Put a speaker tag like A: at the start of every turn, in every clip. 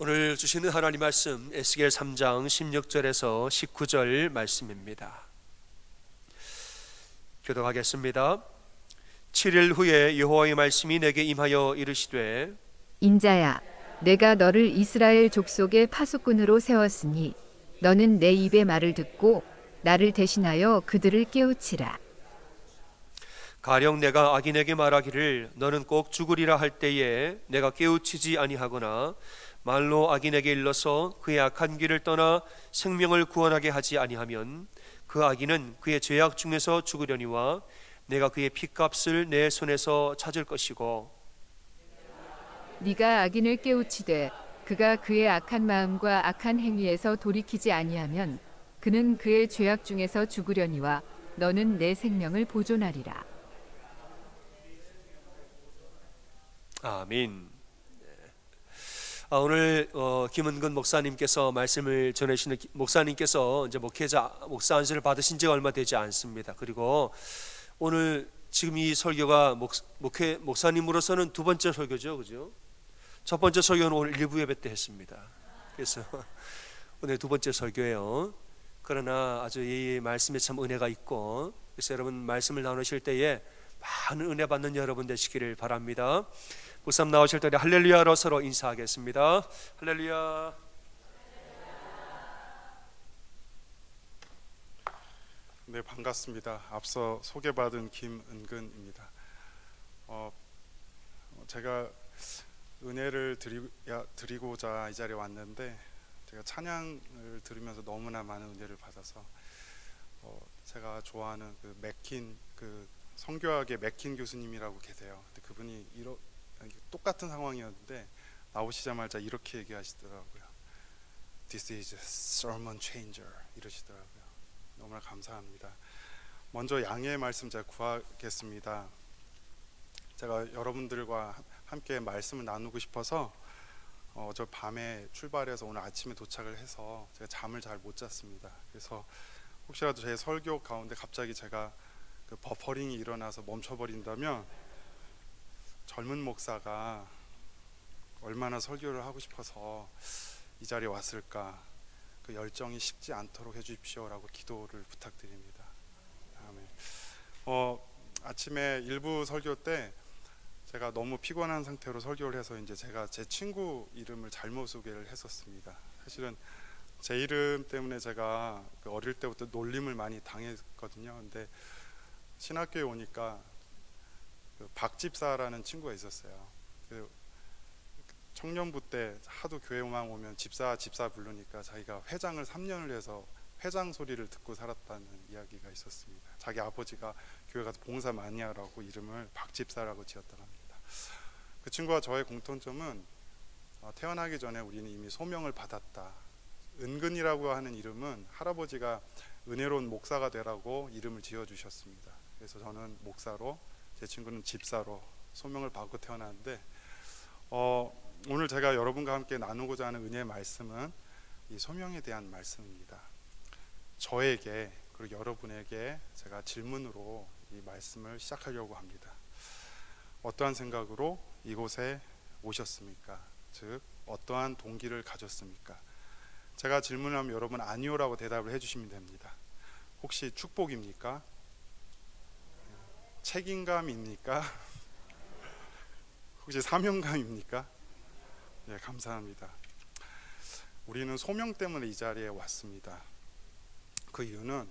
A: 오늘 주시는 하나님 말씀 에스겔 3장 16절에서 19절 말씀입니다. 교독하겠습니다. 7일 후에 여호와의 말씀이 내게 임하여 이르시되
B: 인자야, 내가 너를 이스라엘 족속의 파수꾼으로 세웠으니 너는 내 입의 말을 듣고 나를 대신하여 그들을 깨우치라.
A: 가령 내가 악인에게 말하기를 너는 꼭 죽으리라 할 때에 내가 깨우치지 아니하거나 말로 악인에게 일러서 그의 악한 길을 떠나 생명을 구원하게 하지 아니하면 그 악인은 그의 죄악 중에서 죽으려니와 내가 그의 핏값을 내 손에서 찾을 것이고,
B: 네가 악인을 깨우치되 그가 그의 악한 마음과 악한 행위에서 돌이키지 아니하면 그는 그의 죄악 중에서 죽으려니와 너는 내 생명을 보존하리라.
A: 아멘. 오늘 김은근 목사님께서 말씀을 전해주시는 목사님께서 이제 목사 안수를 받으신 지가 얼마 되지 않습니다. 그리고 오늘 지금 이 설교가 목사님으로서는 두 번째 설교죠, 그죠? 첫 번째 설교는 오늘 일부 예배 때 했습니다. 그래서 오늘 두 번째 설교예요. 그러나 아주 이 말씀에 참 은혜가 있고, 그래서 여러분 말씀을 나누실 때에 많은 은혜 받는 여러분 되시기를 바랍니다. 목사님 나오실 때 할렐루야로 서로 인사하겠습니다. 할렐루야.
C: 네, 반갑습니다. 앞서 소개받은 김은근입니다. 제가 은혜를 드리고자 이 자리에 왔는데, 제가 찬양을 들으면서 너무나 많은 은혜를 받아서 제가 좋아하는 그 맥킨, 그 성교학의 맥킨 교수님이라고 계세요. 근데 그분이 똑같은 상황이었는데 나오시자마자 이렇게 얘기하시더라고요. This is a sermon changer 이러시더라고요. 너무나 감사합니다. 먼저 양해의 말씀 제가 구하겠습니다. 제가 여러분들과 함께 말씀을 나누고 싶어서 저 밤에 출발해서 오늘 아침에 도착을 해서 제가 잠을 잘 못 잤습니다. 그래서 혹시라도 제 설교 가운데 갑자기 제가 그 버퍼링이 일어나서 멈춰버린다면 젊은 목사가 얼마나 설교를 하고 싶어서 이 자리에 왔을까, 그 열정이 식지 않도록 해주십시오라고 기도를 부탁드립니다. 아멘. 아침에 일부 설교 때 제가 너무 피곤한 상태로 설교를 해서 이제 제가 제 친구 이름을 잘못 소개를 했었습니다. 사실은 제 이름 때문에 제가 어릴 때부터 놀림을 많이 당했거든요. 근데 신학교에 오니까 그 박집사라는 친구가 있었어요. 그 청년부 때 하도 교회만 오면 집사 부르니까 자기가 회장을 3년을 해서 회장 소리를 듣고 살았다는 이야기가 있었습니다. 자기 아버지가 교회 가서 봉사 많이 하라고 이름을 박집사라고 지었다고 합니다. 그 친구와 저의 공통점은 태어나기 전에 우리는 이미 소명을 받았다. 은근이라고 하는 이름은 할아버지가 은혜로운 목사가 되라고 이름을 지어주셨습니다. 그래서 저는 목사로, 제 친구는 집사로 소명을 받고 태어났는데, 오늘 제가 여러분과 함께 나누고자 하는 은혜의 말씀은 이 소명에 대한 말씀입니다. 저에게 그리고 여러분에게 제가 질문으로 이 말씀을 시작하려고 합니다. 어떠한 생각으로 이곳에 오셨습니까? 즉 어떠한 동기를 가졌습니까? 제가 질문하면 여러분 아니오라고 대답을 해주시면 됩니다. 혹시 축복입니까? 책임감입니까? 혹시 사명감입니까? 네, 감사합니다. 우리는 소명 때문에 이 자리에 왔습니다. 그 이유는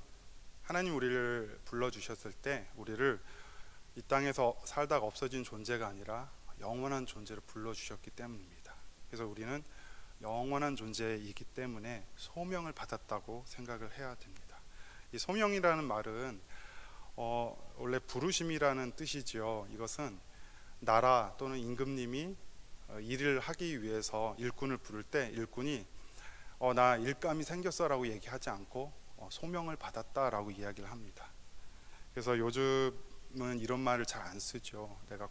C: 하나님 우리를 불러주셨을 때 우리를 이 땅에서 살다가 없어진 존재가 아니라 영원한 존재로 불러주셨기 때문입니다. 그래서 우리는 영원한 존재이기 때문에 소명을 받았다고 생각을 해야 됩니다. 이 소명이라는 말은 원래 부르심이라는 뜻이지요. 이것은 나라 또는 임금님이 일을 하기 위해서 일꾼을 부를 때 일꾼이 나 일감이 생겼어라고 얘기하지 않고 소명을 받았다라고 이야기를 합니다. 그래서 요즘은 이런 말을 잘 안 쓰죠. 내가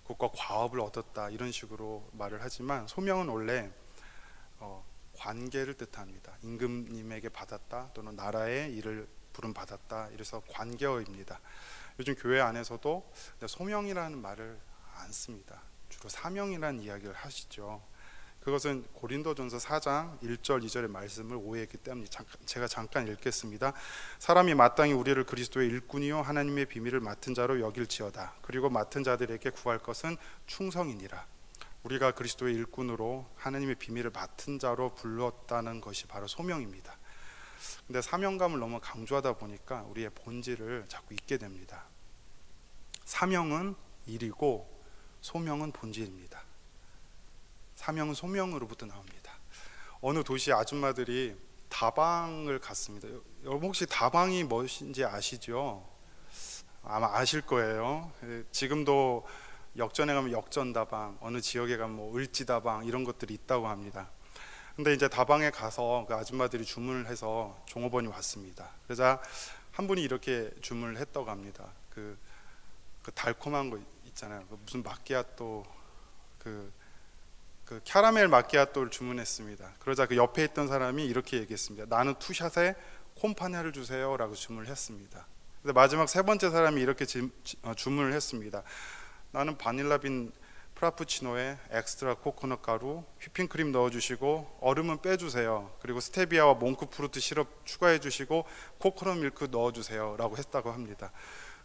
C: 국가 과업을 얻었다 이런 식으로 말을 하지만 소명은 원래 관계를 뜻합니다. 임금님에게 받았다 또는 나라의 일을 부름받았다, 이래서 관계어입니다. 요즘 교회 안에서도 소명이라는 말을 안 씁니다. 주로 사명이라는 이야기를 하시죠. 그것은 고린도전서 4장 1절 2절의 말씀을 오해했기 때문에 제가 잠깐 읽겠습니다. 사람이 마땅히 우리를 그리스도의 일꾼이요 하나님의 비밀을 맡은 자로 여길지어다. 그리고 맡은 자들에게 구할 것은 충성이니라. 우리가 그리스도의 일꾼으로 하나님의 비밀을 맡은 자로 불렀다는 것이 바로 소명입니다. 근데 사명감을 너무 강조하다 보니까 우리의 본질을 자꾸 잊게 됩니다. 사명은 일이고 소명은 본질입니다. 사명은 소명으로부터 나옵니다. 어느 도시 아줌마들이 다방을 갔습니다. 여러분 혹시 다방이 무엇인지 아시죠? 아마 아실 거예요. 지금도 역전에 가면 역전다방, 어느 지역에 가면 뭐 을지다방 이런 것들이 있다고 합니다. 근데 이제 다방에 가서 그 아줌마들이 주문을 해서 종업원이 왔습니다. 그러자 한 분이 이렇게 주문을 했다고 합니다. 그 달콤한 거 있잖아요. 무슨 마끼아또 그 캐러멜 마끼아또를 주문했습니다. 그러자 그 옆에 있던 사람이 이렇게 얘기했습니다. 나는 투샷에 콤파냐를 주세요 라고 주문을 했습니다. 근데 마지막 세 번째 사람이 이렇게 주문을 했습니다. 나는 바닐라빈 프라푸치노에 엑스트라 코코넛 가루, 휘핑크림 넣어주시고 얼음은 빼주세요. 그리고 스테비아와 몽크프루트 시럽 추가해주시고 코코넛 밀크 넣어주세요 라고 했다고 합니다.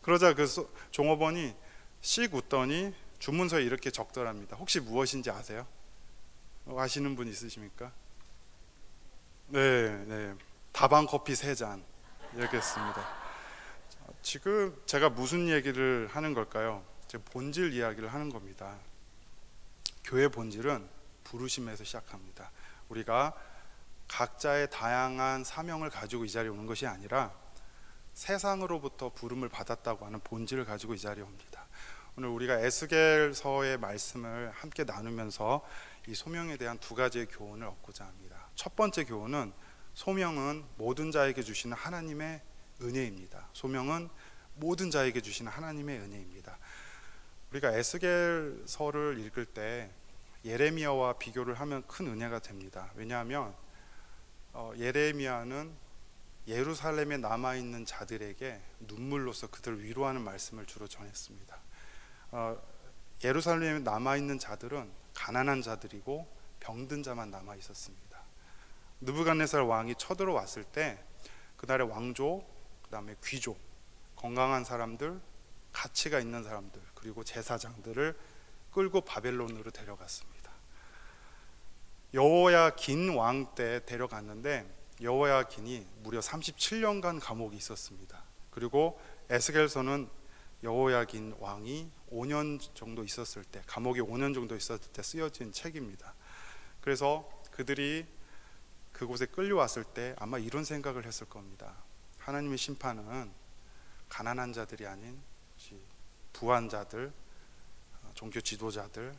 C: 그러자 그 종업원이 씩 웃더니 주문서에 이렇게 적더랍니다. 혹시 무엇인지 아세요? 아시는 분 있으십니까? 네. 다방 커피 3잔 이렇게 했습니다. 지금 제가 무슨 얘기를 하는 걸까요? 제 본질 이야기를 하는 겁니다. 교회 본질은 부르심에서 시작합니다. 우리가 각자의 다양한 사명을 가지고 이 자리에 오는 것이 아니라 세상으로부터 부름을 받았다고 하는 본질을 가지고 이 자리에 옵니다. 오늘 우리가 에스겔서의 말씀을 함께 나누면서 이 소명에 대한 2가지의 교훈을 얻고자 합니다. 첫 번째 교훈은 소명은 모든 자에게 주시는 하나님의 은혜입니다. 소명은 모든 자에게 주시는 하나님의 은혜입니다. 우리가 에스겔서를 읽을 때 예레미야와 비교를 하면 큰 은혜가 됩니다. 왜냐하면 예레미야는 예루살렘에 남아있는 자들에게 눈물로서 그들을 위로하는 말씀을 주로 전했습니다. 예루살렘에 남아있는 자들은 가난한 자들이고 병든 자만 남아 있었습니다. 느부갓네살 왕이 쳐들어왔을 때 그날의 왕족, 그 다음에 귀족, 건강한 사람들, 가치가 있는 사람들, 그리고 제사장들을 끌고 바벨론으로 데려갔습니다. 여호야긴 왕 때 데려갔는데 여호야긴이 무려 37년간 감옥에 있었습니다. 그리고 에스겔서는 여호야긴 왕이 5년 정도 있었을 때, 감옥에 5년 정도 있었을 때 쓰여진 책입니다. 그래서 그들이 그곳에 끌려왔을 때 아마 이런 생각을 했을 겁니다. 하나님의 심판은 가난한 자들이 아닌 부한 자들, 종교 지도자들,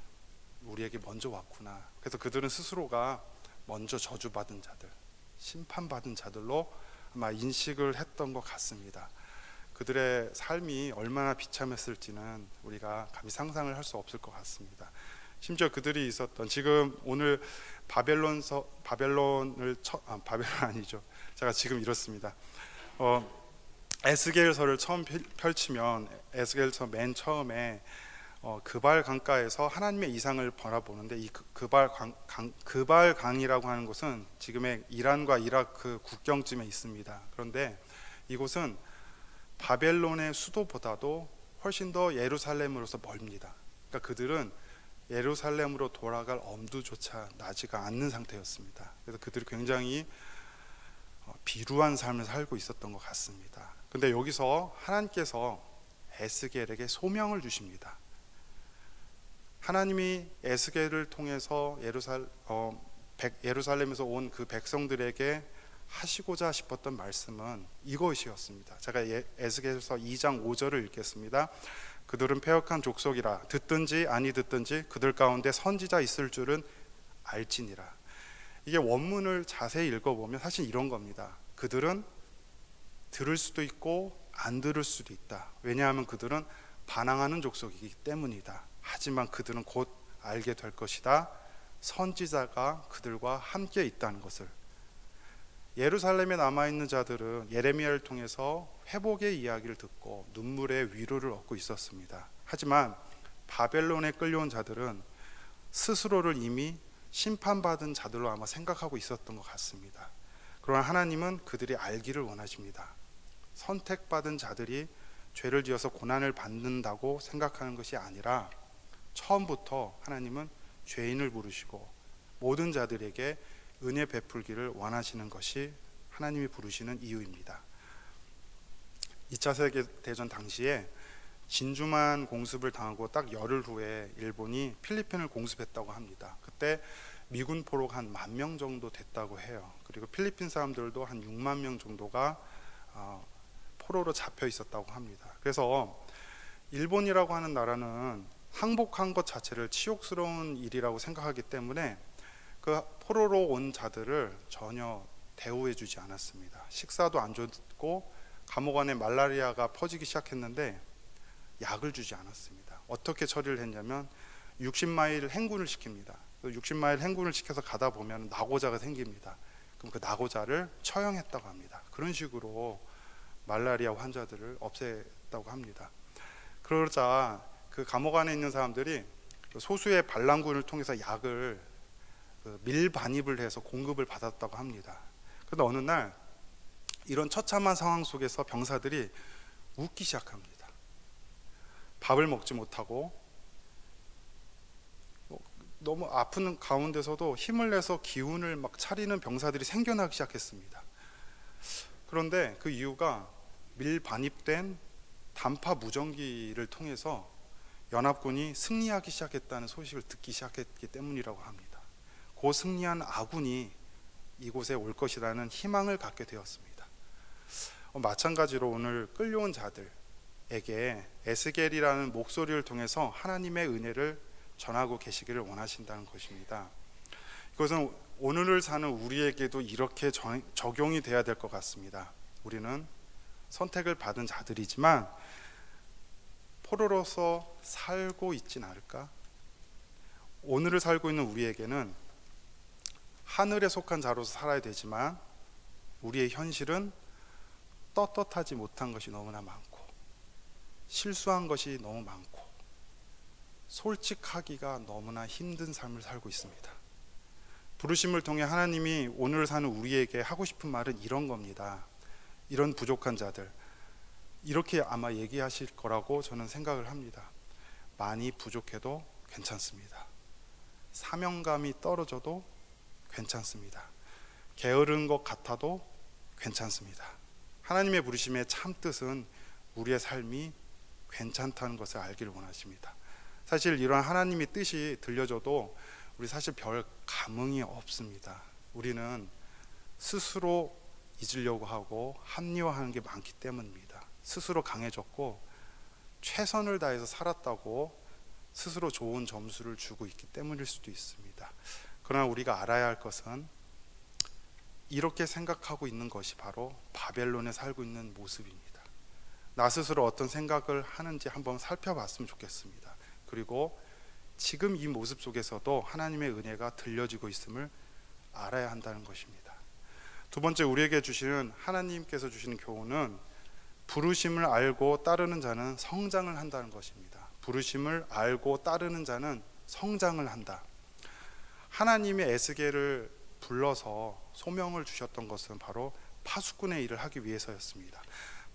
C: 우리에게 먼저 왔구나. 그래서 그들은 스스로가 먼저 저주받은 자들, 심판받은 자들로 아마 인식을 했던 것 같습니다. 그들의 삶이 얼마나 비참했을지는 우리가 감히 상상을 할 수 없을 것 같습니다. 심지어 그들이 있었던, 지금 오늘 바벨론 아니죠. 제가 지금 이렇습니다. 에스겔서를 처음 펼치면 에스겔서 맨 처음에 그발 강가에서 하나님의 이상을 바라보는데, 이 그발 강이라고 하는 곳은 지금의 이란과 이라크 국경쯤에 있습니다. 그런데 이곳은 바벨론의 수도보다도 훨씬 더 예루살렘으로서 멀습니다. 그러니까 그들은 예루살렘으로 돌아갈 엄두조차 나지가 않는 상태였습니다. 그래서 그들이 굉장히 비루한 삶을 살고 있었던 것 같습니다. 근데 여기서 하나님께서 에스겔에게 소명을 주십니다. 하나님이 에스겔을 통해서 예루살렘에서 온 그 백성들에게 하시고자 싶었던 말씀은 이것이었습니다. 제가 에스겔서 2장 5절을 읽겠습니다. 그들은 패역한 족속이라, 듣든지 아니 듣든지 그들 가운데 선지자 있을 줄은 알지니라. 이게 원문을 자세히 읽어보면 사실 이런 겁니다. 그들은 들을 수도 있고 안 들을 수도 있다. 왜냐하면 그들은 반항하는 족속이기 때문이다. 하지만 그들은 곧 알게 될 것이다. 선지자가 그들과 함께 있다는 것을. 예루살렘에 남아있는 자들은 예레미야를 통해서 회복의 이야기를 듣고 눈물의 위로를 얻고 있었습니다. 하지만 바벨론에 끌려온 자들은 스스로를 이미 심판받은 자들로 아마 생각하고 있었던 것 같습니다. 그러나 하나님은 그들이 알기를 원하십니다. 선택받은 자들이 죄를 지어서 고난을 받는다고 생각하는 것이 아니라 처음부터 하나님은 죄인을 부르시고 모든 자들에게 은혜 베풀기를 원하시는 것이 하나님이 부르시는 이유입니다. 2차 세계대전 당시에 진주만 공습을 당하고 딱 열흘 후에 일본이 필리핀을 공습했다고 합니다. 그때 미군 포로가 한 10,000명 정도 됐다고 해요. 그리고 필리핀 사람들도 한 6만 명 정도가 포로로 잡혀 있었다고 합니다. 그래서 일본이라고 하는 나라는 항복한 것 자체를 치욕스러운 일이라고 생각하기 때문에 그 포로로 온 자들을 전혀 대우해 주지 않았습니다. 식사도 안 줬고 감옥 안에 말라리아가 퍼지기 시작했는데 약을 주지 않았습니다. 어떻게 처리를 했냐면 60마일 행군을 시킵니다. 60마일 행군을 시켜서 가다 보면 낙오자가 생깁니다. 그럼 그 낙오자를 처형했다고 합니다. 그런 식으로 말라리아 환자들을 없앴다고 합니다. 그러자 그 감옥 안에 있는 사람들이 소수의 반란군을 통해서 약을 밀반입을 해서 공급을 받았다고 합니다. 그런데 어느 날 이런 처참한 상황 속에서 병사들이 웃기 시작합니다. 밥을 먹지 못하고 너무 아픈 가운데서도 힘을 내서 기운을 막 차리는 병사들이 생겨나기 시작했습니다. 그런데 그 이유가 밀반입된 단파 무전기를 통해서 연합군이 승리하기 시작했다는 소식을 듣기 시작했기 때문이라고 합니다. 그 승리한 아군이 이곳에 올 것이라는 희망을 갖게 되었습니다. 마찬가지로 오늘 끌려온 자들에게 에스겔이라는 목소리를 통해서 하나님의 은혜를 전하고 계시기를 원하신다는 것입니다. 이것은 오늘을 사는 우리에게도 이렇게 적용이 돼야 될 것 같습니다. 우리는 선택을 받은 자들이지만 포로로서 살고 있진 않을까? 오늘을 살고 있는 우리에게는 하늘에 속한 자로서 살아야 되지만 우리의 현실은 떳떳하지 못한 것이 너무나 많고 실수한 것이 너무 많고 솔직하기가 너무나 힘든 삶을 살고 있습니다. 부르심을 통해 하나님이 오늘 사는 우리에게 하고 싶은 말은 이런 겁니다. 이런 부족한 자들, 이렇게 아마 얘기하실 거라고 저는 생각을 합니다. 많이 부족해도 괜찮습니다. 사명감이 떨어져도 괜찮습니다. 게으른 것 같아도 괜찮습니다. 하나님의 부르심의 참 뜻은 우리의 삶이 괜찮다는 것을 알기를 원하십니다. 사실 이런 하나님의 뜻이 들려줘도 우리 사실 별 감흥이 없습니다. 우리는 스스로 잊으려고 하고 합리화하는 게 많기 때문입니다. 스스로 강해졌고 최선을 다해서 살았다고 스스로 좋은 점수를 주고 있기 때문일 수도 있습니다. 그러나 우리가 알아야 할 것은 이렇게 생각하고 있는 것이 바로 바벨론에 살고 있는 모습입니다. 나 스스로 어떤 생각을 하는지 한번 살펴봤으면 좋겠습니다. 그리고 지금 이 모습 속에서도 하나님의 은혜가 들려지고 있음을 알아야 한다는 것입니다. 두 번째, 우리에게 주시는 하나님께서 주시는 교훈은 부르심을 알고 따르는 자는 성장을 한다는 것입니다. 부르심을 알고 따르는 자는 성장을 한다. 하나님이 에스겔을 불러서 소명을 주셨던 것은 바로 파수꾼의 일을 하기 위해서였습니다.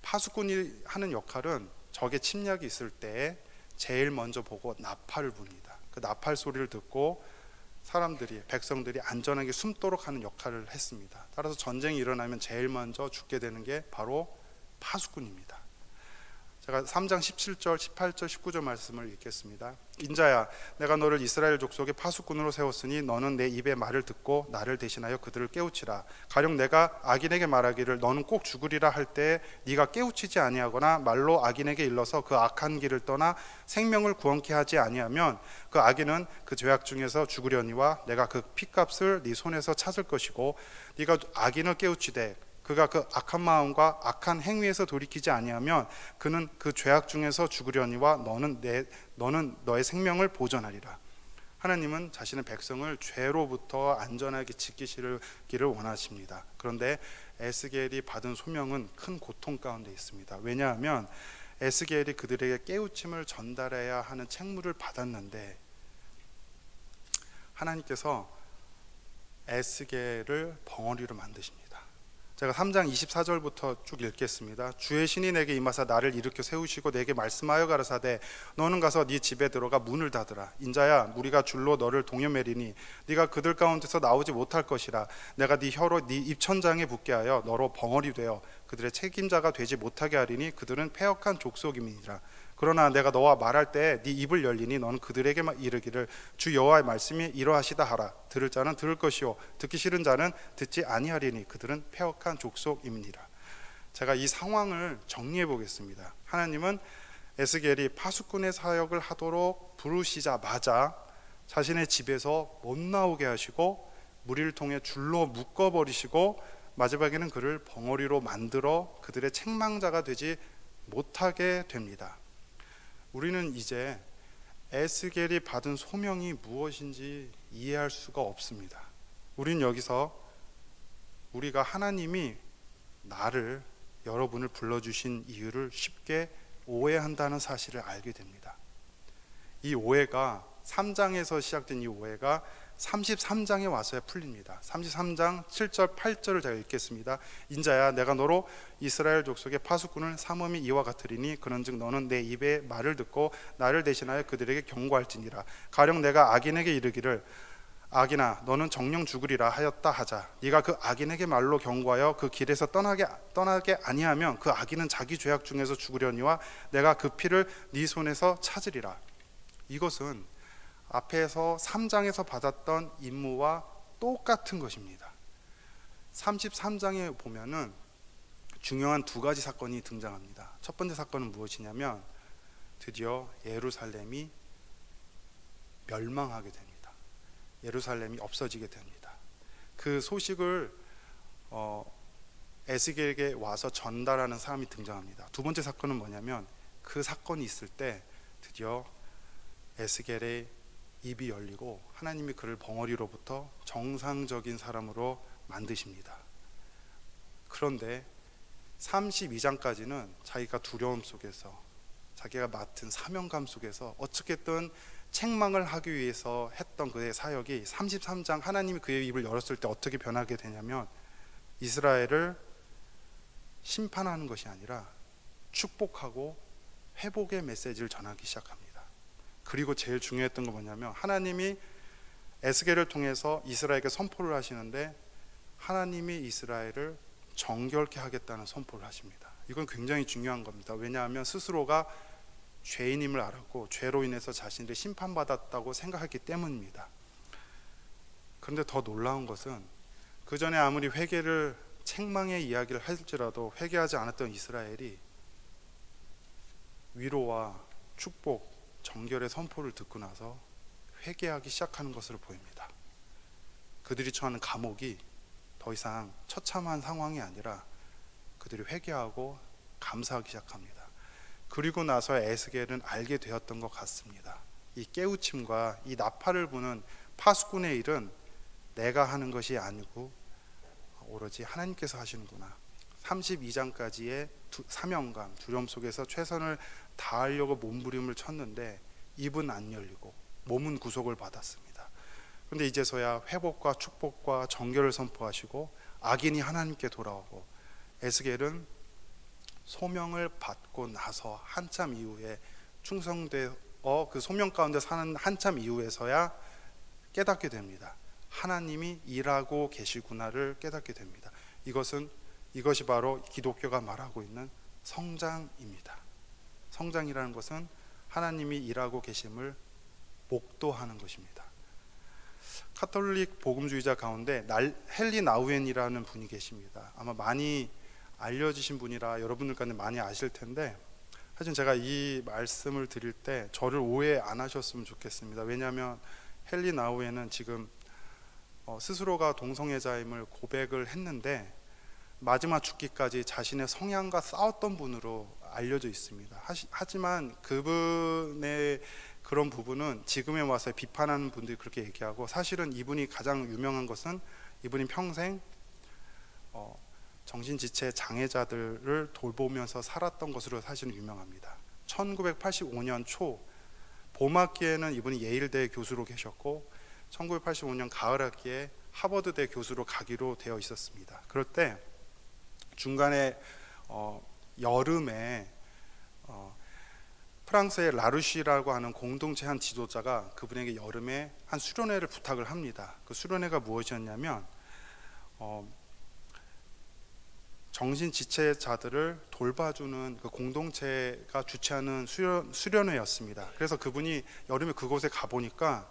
C: 파수꾼이 하는 역할은 적의 침략이 있을 때 제일 먼저 보고 나팔을 붑니다. 그 나팔 소리를 듣고 사람들이, 백성들이 안전하게 숨도록 하는 역할을 했습니다. 따라서 전쟁이 일어나면 제일 먼저 죽게 되는 게 바로 파수꾼입니다. 제가 3장 17절, 18절, 19절 말씀을 읽겠습니다. 인자야, 내가 너를 이스라엘 족속의 파수꾼으로 세웠으니 너는 내 입의 말을 듣고 나를 대신하여 그들을 깨우치라. 가령 내가 악인에게 말하기를 너는 꼭 죽으리라 할 때 네가 깨우치지 아니하거나 말로 악인에게 일러서 그 악한 길을 떠나 생명을 구원케 하지 아니하면 그 악인은 그 죄악 중에서 죽으려니와 내가 그 핏값을 네 손에서 찾을 것이고 네가 악인을 깨우치되 그가 그 악한 마음과 악한 행위에서 돌이키지 아니하면 그는 그 죄악 중에서 죽으려니와 너는 너의 생명을 보존하리라. 하나님은 자신의 백성을 죄로부터 안전하게 지키시기를 원하십니다. 그런데 에스겔이 받은 소명은 큰 고통 가운데 있습니다. 왜냐하면 에스겔이 그들에게 깨우침을 전달해야 하는 책무를 받았는데 하나님께서 에스겔을 벙어리로 만드십니다. 제가 3장 24절부터 쭉 읽겠습니다. 주의 신이 내게 임하사 나를 일으켜 세우시고 내게 말씀하여 가라사대 너는 가서 네 집에 들어가 문을 닫으라. 인자야 무리가 줄로 너를 동여매리니 네가 그들 가운데서 나오지 못할 것이라. 내가 네 혀로 네 입천장에 붙게 하여 너로 벙어리 되어 그들의 책임자가 되지 못하게 하리니 그들은 패역한 족속임이니라. 그러나 내가 너와 말할 때 네 입을 열리니 너는 그들에게 이르기를 주 여호와의 말씀이 이러하시다 하라. 들을 자는 들을 것이요 듣기 싫은 자는 듣지 아니하리니 그들은 패역한 족속임이니라. 제가 이 상황을 정리해 보겠습니다. 하나님은 에스겔이 파수꾼의 사역을 하도록 부르시자마자 자신의 집에서 못 나오게 하시고 무리를 통해 줄로 묶어버리시고 마지막에는 그를 벙어리로 만들어 그들의 책망자가 되지 못하게 됩니다. 우리는 이제 에스겔이 받은 소명이 무엇인지 이해할 수가 없습니다. 우리는 여기서 우리가 하나님이 나를, 여러분을 불러주신 이유를 쉽게 오해한다는 사실을 알게 됩니다. 이 오해가 3장에서 시작된 이 오해가 33장에 와서야 풀립니다. 33장 7절 8절을 제가 읽겠습니다. 인자야 내가 너로 이스라엘 족속의 파수꾼을 삼음이 이와 같으리니 그런즉 너는 내 입의 말을 듣고 나를 대신하여 그들에게 경고할지니라. 가령 내가 악인에게 이르기를 악인아 너는 정령 죽으리라 하였다 하자. 네가 그 악인에게 말로 경고하여 그 길에서 떠나게 아니하면 그 악인은 자기 죄악 중에서 죽으려니와 내가 그 피를 네 손에서 찾으리라. 이것은 앞에서 3장에서 받았던 임무와 똑같은 것입니다. 33장에 보면은 중요한 두 가지 사건이 등장합니다. 첫 번째 사건은 무엇이냐면 드디어 예루살렘이 멸망하게 됩니다. 예루살렘이 없어지게 됩니다. 그 소식을 에스겔에게 와서 전달하는 사람이 등장합니다. 두 번째 사건은 뭐냐면 그 사건이 있을 때 드디어 에스겔의 입이 열리고 하나님이 그를 벙어리로부터 정상적인 사람으로 만드십니다. 그런데 32장까지는 자기가 두려움 속에서 자기가 맡은 사명감 속에서 어떻게든 책망을 하기 위해서 했던 그의 사역이 33장 하나님이 그의 입을 열었을 때 어떻게 변하게 되냐면 이스라엘을 심판하는 것이 아니라 축복하고 회복의 메시지를 전하기 시작합니다. 그리고 제일 중요했던 건 뭐냐면 하나님이 에스겔을 통해서 이스라엘에게 선포를 하시는데 하나님이 이스라엘을 정결케 하겠다는 선포를 하십니다. 이건 굉장히 중요한 겁니다. 왜냐하면 스스로가 죄인임을 알았고 죄로 인해서 자신을 심판받았다고 생각했기 때문입니다. 그런데 더 놀라운 것은 그 전에 아무리 회개를 책망의 이야기를 할지라도 회개하지 않았던 이스라엘이 위로와 축복 정결의 선포를 듣고 나서 회개하기 시작하는 것으로 보입니다. 그들이 처하는 감옥이 더 이상 처참한 상황이 아니라 그들이 회개하고 감사하기 시작합니다. 그리고 나서 에스겔은 알게 되었던 것 같습니다. 이 깨우침과 이 나팔을 부는 파수꾼의 일은 내가 하는 것이 아니고 오로지 하나님께서 하시는구나. 32장까지의 사명감, 두려움 속에서 최선을 다하려고 몸부림을 쳤는데 입은 안 열리고 몸은 구속을 받았습니다. 그런데 이제서야 회복과 축복과 정결을 선포하시고 악인이 하나님께 돌아오고 에스겔은 소명을 받고 나서 한참 이후에 충성되어 그 소명 가운데 사는 한참 이후에서야 깨닫게 됩니다. 하나님이 일하고 계시구나를 깨닫게 됩니다. 이것이 바로 기독교가 말하고 있는 성장입니다. 성장이라는 것은 하나님이 일하고 계심을 목도하는 것입니다. 카톨릭 복음주의자 가운데 헨리 나우엔이라는 분이 계십니다. 아마 많이 알려지신 분이라 여러분들 가운데 많이 아실 텐데 사실 제가 이 말씀을 드릴 때 저를 오해 안 하셨으면 좋겠습니다. 왜냐하면 헨리 나우엔은 지금 스스로가 동성애자임을 고백을 했는데 마지막 죽기까지 자신의 성향과 싸웠던 분으로 알려져 있습니다. 하지만 그분의 그런 부분은 지금에 와서 비판하는 분들이 그렇게 얘기하고 사실은 이분이 가장 유명한 것은 이분이 평생 정신지체 장애자들을 돌보면서 살았던 것으로 사실은 유명합니다. 1985년 초 봄학기에는 이분이 예일대 교수로 계셨고 1985년 가을학기에 하버드대 교수로 가기로 되어 있었습니다. 그럴 때 중간에 여름에 프랑스의 라루시라고 하는 공동체 한 지도자가 그분에게 여름에 한 수련회를 부탁을 합니다. 그 수련회가 무엇이었냐면 정신지체자들을 돌봐주는 그 공동체가 주최하는 수련회였습니다. 그래서 그분이 여름에 그곳에 가보니까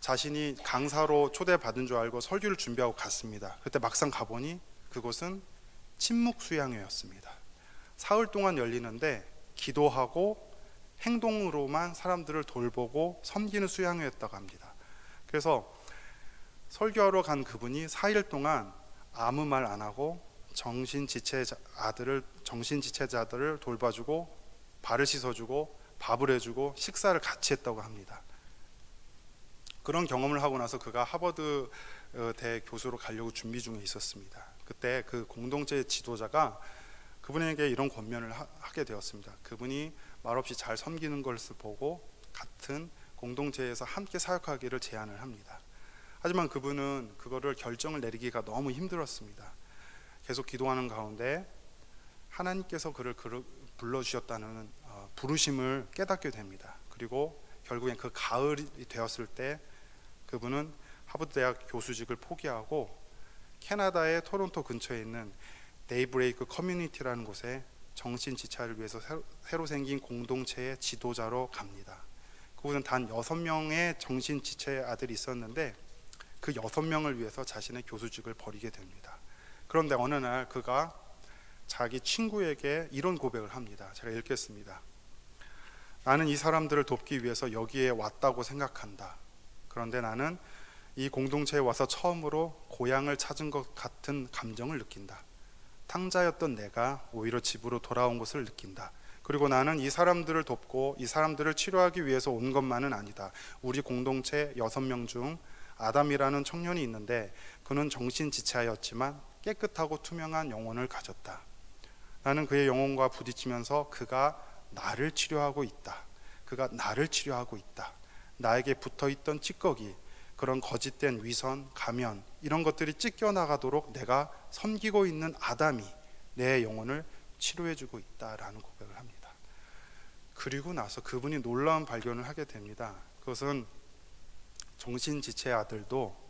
C: 자신이 강사로 초대받은 줄 알고 설교를 준비하고 갔습니다. 그때 막상 가보니 그곳은 침묵 수양회였습니다. 사흘 동안 열리는데 기도하고 행동으로만 사람들을 돌보고 섬기는 수양회였다고 합니다. 그래서 설교하러 간 그분이 4일 동안 아무 말 안 하고 정신지체자들을 돌봐주고 발을 씻어주고 밥을 해주고 식사를 같이 했다고 합니다. 그런 경험을 하고 나서 그가 하버드 대 교수로 가려고 준비 중에 있었습니다. 그때 그 공동체 지도자가 그분에게 이런 권면을 하게 되었습니다. 그분이 말없이 잘 섬기는 것을 보고 같은 공동체에서 함께 사역하기를 제안을 합니다. 하지만 그분은 그거를 결정을 내리기가 너무 힘들었습니다. 계속 기도하는 가운데 하나님께서 그를 불러주셨다는 부르심을 깨닫게 됩니다. 그리고 결국엔 그 가을이 되었을 때 그분은 하버드 대학 교수직을 포기하고 캐나다의 토론토 근처에 있는 데이브레이크 커뮤니티라는 곳에 정신지체를 위해서 새로 생긴 공동체의 지도자로 갑니다. 그곳은 단 6명의 정신지체 아들이 있었는데 그 6명을 위해서 자신의 교수직을 버리게 됩니다. 그런데 어느 날 그가 자기 친구에게 이런 고백을 합니다. 제가 읽겠습니다. 나는 이 사람들을 돕기 위해서 여기에 왔다고 생각한다. 그런데 나는 이 공동체에 와서 처음으로 고향을 찾은 것 같은 감정을 느낀다. 탕자였던 내가 오히려 집으로 돌아온 것을 느낀다. 그리고 나는 이 사람들을 돕고 이 사람들을 치료하기 위해서 온 것만은 아니다. 우리 공동체 6명 중 아담이라는 청년이 있는데 그는 정신지체하였지만 깨끗하고 투명한 영혼을 가졌다. 나는 그의 영혼과 부딪히면서 그가 나를 치료하고 있다. 그가 나를 치료하고 있다. 나에게 붙어있던 찌꺼기, 그런 거짓된 위선, 가면 이런 것들이 찢겨나가도록 내가 섬기고 있는 아담이 내 영혼을 치료해주고 있다라는 고백을 합니다. 그리고 나서 그분이 놀라운 발견을 하게 됩니다. 그것은 정신지체 아들도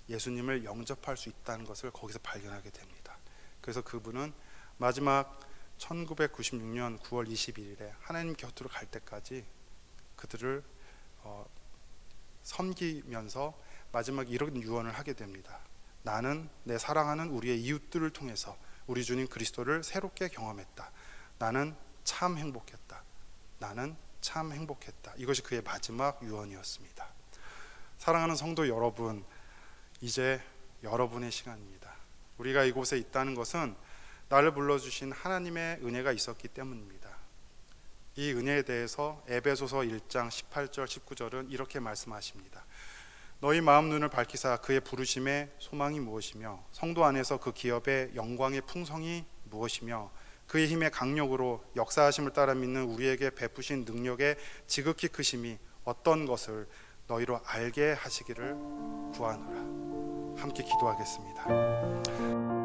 C: 예수님을 영접할 수 있다는 것을 거기서 발견하게 됩니다. 그래서 그분은 마지막 1996년 9월 21일에 하나님 곁으로 갈 때까지 그들을 섬기면서 마지막 이런 유언을 하게 됩니다. 나는 내 사랑하는 우리의 이웃들을 통해서 우리 주님 그리스도를 새롭게 경험했다. 나는 참 행복했다. 나는 참 행복했다. 이것이 그의 마지막 유언이었습니다. 사랑하는 성도 여러분, 이제 여러분의 시간입니다. 우리가 이곳에 있다는 것은 나를 불러주신 하나님의 은혜가 있었기 때문입니다. 이 은혜에 대해서 에베소서 1장 18절 19절은 이렇게 말씀하십니다. 너희 마음 눈을 밝히사 그의 부르심의 소망이 무엇이며 성도 안에서 그 기업의 영광의 풍성이 무엇이며 그의 힘의 강력으로 역사하심을 따라 믿는 우리에게 베푸신 능력의 지극히 크심이 어떤 것을 너희로 알게 하시기를 구하노라. 함께 기도하겠습니다.